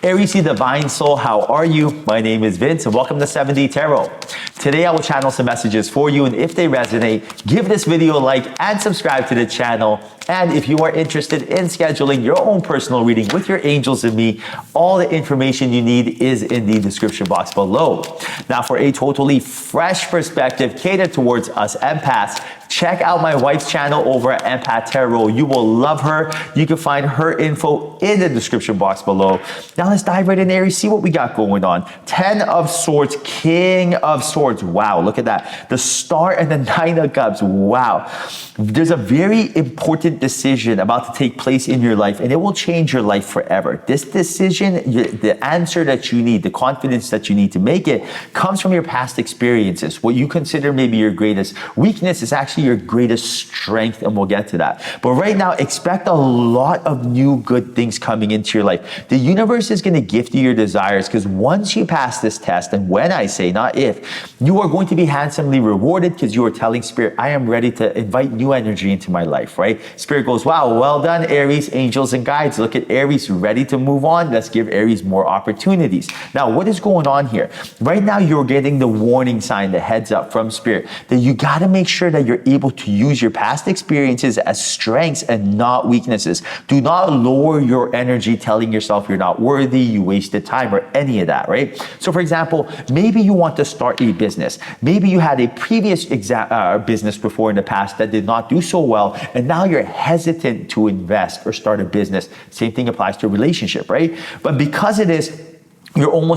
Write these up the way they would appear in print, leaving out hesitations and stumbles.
Aries, the divine soul, how are you? My name is Vince and welcome to 7D Tarot. Today I will channel some messages for you, and if they resonate, give this video a like and subscribe to the channel. And if you are interested in scheduling your own personal reading with your angels and me, all the information you need is in the description box below. Now, for a totally fresh perspective catered towards us empaths, check out my wife's channel over at Empath Tarot. You will love her. You can find her info in the description box below. Now let's dive right in, Aries, see what we got going on. 10 of Swords, King of Swords. Wow, look at that. The Star and the Nine of Cups. Wow. There's a very important decision about to take place in your life, and it will change your life forever. This decision, the answer that you need, the confidence that you need to make it, comes from your past experiences. What you consider maybe your greatest weakness is actually your greatest strength, and we'll get to that. But right now, expect a lot of new good things coming into your life. The universe is going to gift you your desires, because once you pass this test, and when I say, not if, you are going to be handsomely rewarded, because you are telling Spirit, I am ready to invite new energy into my life, right? Spirit goes, wow, well done, Aries, angels and guides. Look at Aries, ready to move on. Let's give Aries more opportunities. Now, what is going on here? Right now, you're getting the warning sign, the heads up from Spirit, that you got to make sure that you're able to use your past experiences as strengths and not weaknesses. Do not lower your energy telling yourself you're not worthy, you wasted time, or any of that, right? So for example, maybe you want to start a business. Maybe you had a previous business before in the past that did not do so well, and now you're hesitant to invest or start a business. Same thing applies to a relationship, right? But because it is,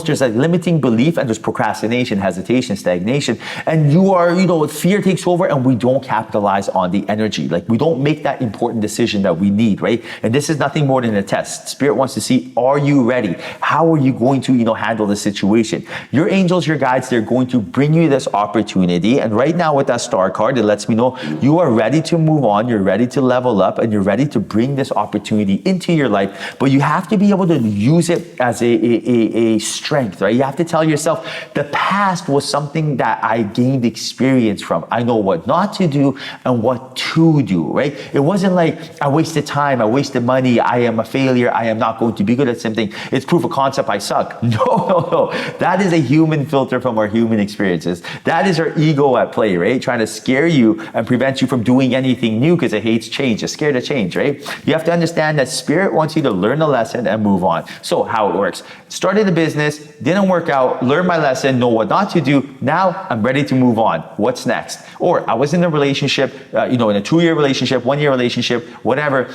there's a limiting belief, and there's procrastination, hesitation, stagnation, and you are, fear takes over, and we don't capitalize on the energy. Like, we don't make that important decision that we need, right? And this is nothing more than a test. Spirit wants to see, are you ready? How are you going to, handle the situation? Your angels, your guides, they're going to bring you this opportunity. And right now with that Star card, it lets me know you are ready to move on, you're ready to level up, and you're ready to bring this opportunity into your life. But you have to be able to use it as a strength, right? You have to tell yourself, the past was something that I gained experience from. I know what not to do and what to do, right? It wasn't like I wasted time, I wasted money, I am a failure, I am not going to be good at something. It's proof of concept, I suck. No. That is a human filter from our human experiences. That is our ego at play, right? Trying to scare you and prevent you from doing anything new because it hates change. It's scared of change, right? You have to understand that Spirit wants you to learn a lesson and move on. So how it works. Started a business, didn't work out, learned my lesson, know what not to do. Now I'm ready to move on. What's next? Or I was in a relationship, in a 2-year relationship, 1-year relationship, whatever.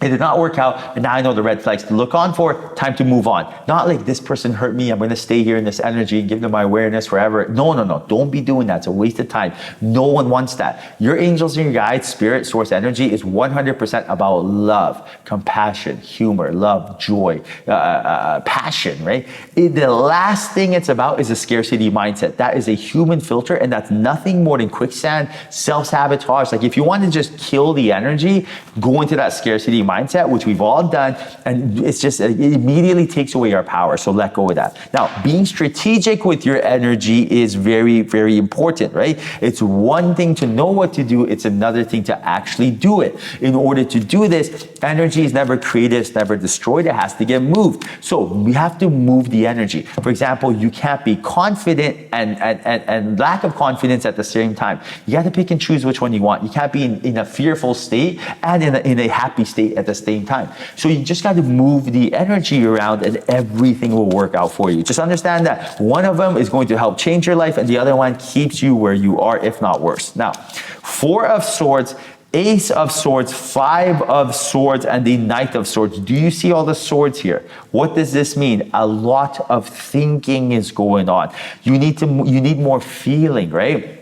It did not work out, and now I know the red flags to look on for. Time to move on. Not like, this person hurt me, I'm going to stay here in this energy and give them my awareness forever. No. Don't be doing that. It's a waste of time. No one wants that. Your angels and your guides, Spirit, source energy is 100% about love, compassion, humor, love, joy, passion, right? The last thing it's about is a scarcity mindset. That is a human filter, and that's nothing more than quicksand, self-sabotage. Like, if you want to just kill the energy, go into that scarcity mindset, which we've all done, and it's just, it immediately takes away our power. So let go of that. Now, being strategic with your energy is very, very important, right? It's one thing to know what to do, it's another thing to actually do it. In order to do this, energy is never created, it's never destroyed, it has to get moved. So we have to move the energy. For example, you can't be confident and lack of confidence at the same time. You got to pick and choose which one you want. You can't be in a fearful state and in a happy state at the same time. So you just got to move the energy around, and everything will work out for you. Just understand that one of them is going to help change your life, and the other one keeps you where you are, if not worse. Now, 4 of Swords, Ace of Swords, 5 of Swords, and the Knight of Swords. Do you see all the swords here? What does this mean? A lot of thinking is going on. You need more feeling, right?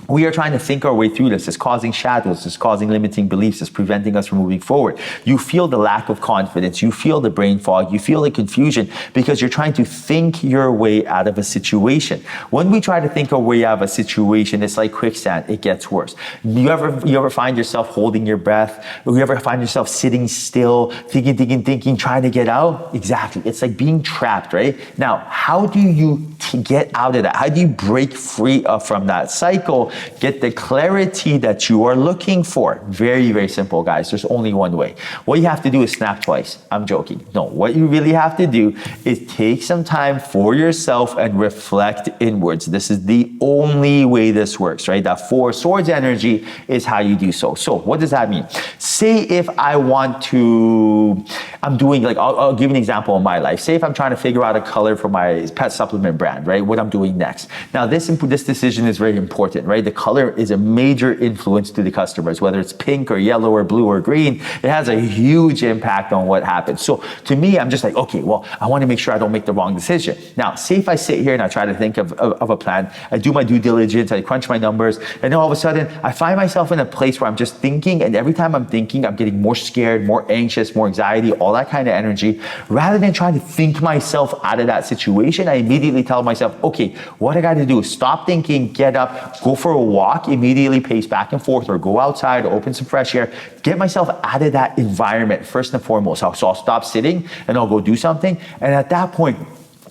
We are trying to think our way through this. It's causing shadows. It's causing limiting beliefs. It's preventing us from moving forward. You feel the lack of confidence. You feel the brain fog. You feel the confusion because you're trying to think your way out of a situation. When we try to think our way out of a situation, it's like quicksand. It gets worse. You ever find yourself holding your breath? Or you ever find yourself sitting still, thinking, trying to get out? Exactly. It's like being trapped, right? Now, how do you get out of that? How do you break free from that cycle? Get the clarity that you are looking for. Very, very simple, guys. There's only one way. What you have to do is snap twice. I'm joking. No, what you really have to do is take some time for yourself and reflect inwards. This is the only way this works, right? That Four Swords energy is how you do so. So what does that mean? Say if I want to, I'm doing like, I'll give you an example of my life. Say if I'm trying to figure out a color for my pet supplement brand, right? What I'm doing next. Now this decision is very important, right? The color is a major influence to the customers, whether it's pink or yellow or blue or green. It has a huge impact on what happens. So to me, I'm just like, okay, well, I want to make sure I don't make the wrong decision. Now, say if I sit here and I try to think of a plan, I do my due diligence, I crunch my numbers, and then all of a sudden I find myself in a place where I'm just thinking, and every time I'm thinking, I'm getting more scared, more anxious, more anxiety, all that kind of energy. Rather than trying to think myself out of that situation, I immediately tell myself, okay, what I got to do is stop thinking, get up, go for a walk, immediately pace back and forth, or go outside, or open some fresh air, get myself out of that environment first and foremost. So I'll stop sitting and I'll go do something. And at that point,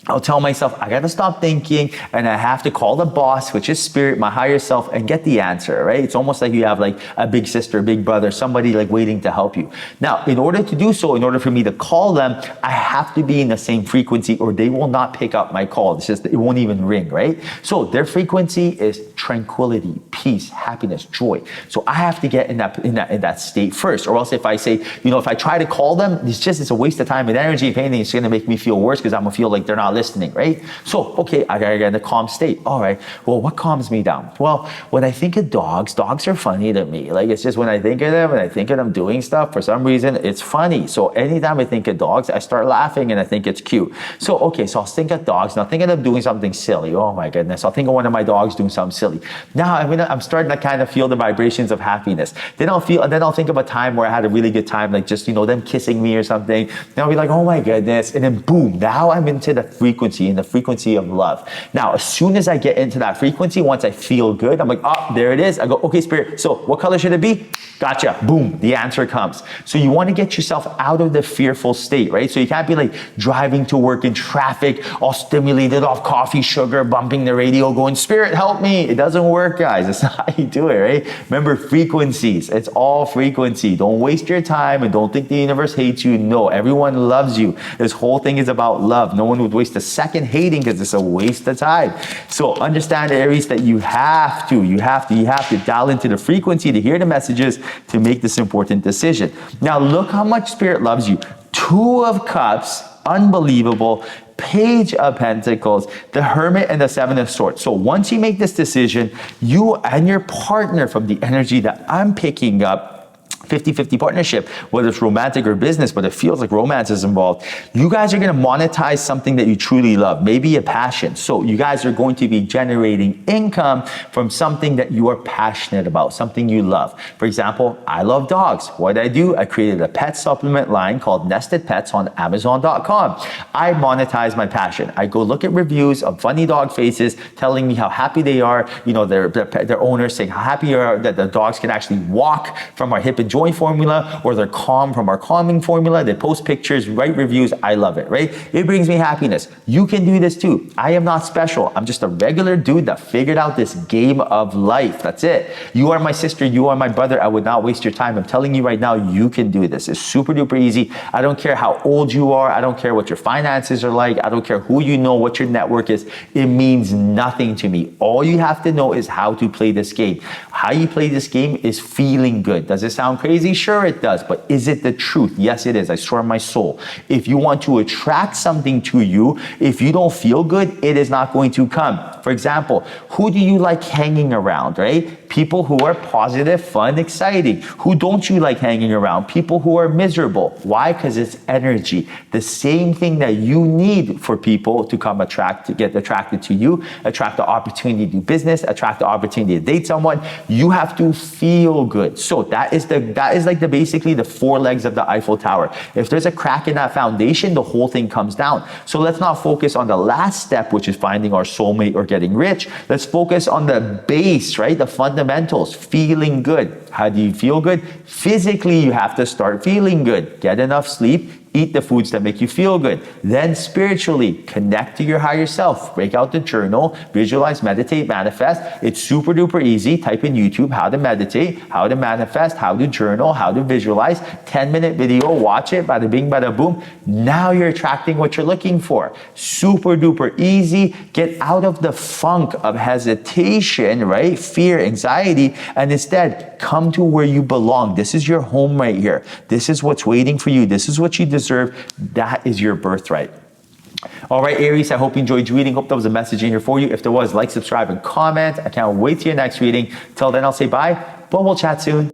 I'll tell myself, I gotta stop thinking, and I have to call the boss, which is spirit, my higher self, and get the answer, right? It's almost like you have like a big sister, big brother, somebody like waiting to help you. Now, in order to do so, in order for me to call them, I have to be in the same frequency or they will not pick up my call. It's just, it won't even ring, right? So their frequency is tranquility, peace, happiness, joy. So I have to get in that state first, or else if I say, you know, if I try to call them, it's a waste of time and energy. If anything, it's gonna make me feel worse because I'm gonna feel like they're not listening, right? So, okay, I gotta get in a calm state. All right, well, what calms me down? Well, when I think of dogs are funny to me. Like, it's just when I think of them and I think of them doing stuff, for some reason, it's funny. So anytime I think of dogs, I start laughing and I think it's cute. So, okay, so I'll think of dogs. Now think of them doing something silly. Oh my goodness. I'll think of one of my dogs doing something silly. Now I'm starting to kind of feel the vibrations of happiness. Then I'll think of a time where I had a really good time, like just, you know, them kissing me or something. Then I'll be like, oh my goodness. And then boom, now I'm into the frequency, in the frequency of love. Now, as soon as I get into that frequency, once I feel good, I'm like, oh, there it is. I go, okay, spirit, so what color should it be? Gotcha, boom, the answer comes. So you want to get yourself out of the fearful state, right? So you can't be like driving to work in traffic, all stimulated off coffee, sugar, bumping the radio, going, spirit, help me. It doesn't work, guys. That's not how you do it, right? Remember, frequencies. It's all frequency. Don't waste your time and don't think the universe hates you. No, everyone loves you. This whole thing is about love. No one would waste a second hating because it's a waste of time. So understand, Aries, that you have to dial into the frequency to hear the messages to make this important decision. Now, look how much spirit loves you. Two of Cups, unbelievable. Page of Pentacles, the Hermit, and the Seven of Swords. So once you make this decision, you and your partner, from the energy that I'm picking up, 50-50 partnership, whether it's romantic or business, but it feels like romance is involved. You guys are going to monetize something that you truly love, maybe a passion. So you guys are going to be generating income from something that you are passionate about, something you love. For example, I love dogs. What did I do? I created a pet supplement line called Nested Pets on Amazon.com. I monetize my passion. I go look at reviews of funny dog faces telling me how happy they are, you know, their owners saying how happy they are that the dogs can actually walk from our hip and joint formula, or they're calm from our calming formula. They post pictures, write reviews. I love it, right? It brings me happiness. You can do this too. I am not special. I'm just a regular dude that figured out this game of life. That's it. You are my sister. You are my brother. I would not waste your time. I'm telling you right now, you can do this. It's super duper easy. I don't care how old you are. I don't care what your finances are like. I don't care who you know, what your network is. It means nothing to me. All you have to know is how to play this game. How you play this game is feeling good. Does it sound crazy? Sure it does, but is it the truth? Yes, it is. I swear on my soul. If you want to attract something to you, if you don't feel good, it is not going to come. For example, who do you like hanging around, right? People who are positive, fun, exciting. Who don't you like hanging around? People who are miserable. Why? Because it's energy. The same thing that you need for people to get attracted to you, attract the opportunity to do business, attract the opportunity to date someone. You have to feel good. So that is basically the four legs of the Eiffel Tower. If there's a crack in that foundation, the whole thing comes down. So let's not focus on the last step, which is finding our soulmate or getting rich. Let's focus on the base, right? The fundamentals, feeling good. How do you feel good? Physically, you have to start feeling good. Get enough sleep, Eat the foods that make you feel good. Then spiritually, connect to your higher self. Break out the journal, visualize, meditate, manifest. It's super duper easy. Type in YouTube, how to meditate, how to manifest, how to journal, how to visualize. 10-minute video, watch it, bada bing, bada boom. Now you're attracting what you're looking for. Super duper easy. Get out of the funk of hesitation, right? Fear, anxiety, and instead come to where you belong. This is your home right here. This is what's waiting for you. This is what you deserve. That is your birthright. All right, Aries, I hope you enjoyed your reading. Hope there was a message in here for you. If there was, like, subscribe, and comment. I can't wait till your next reading. Till then, I'll say bye, but we'll chat soon.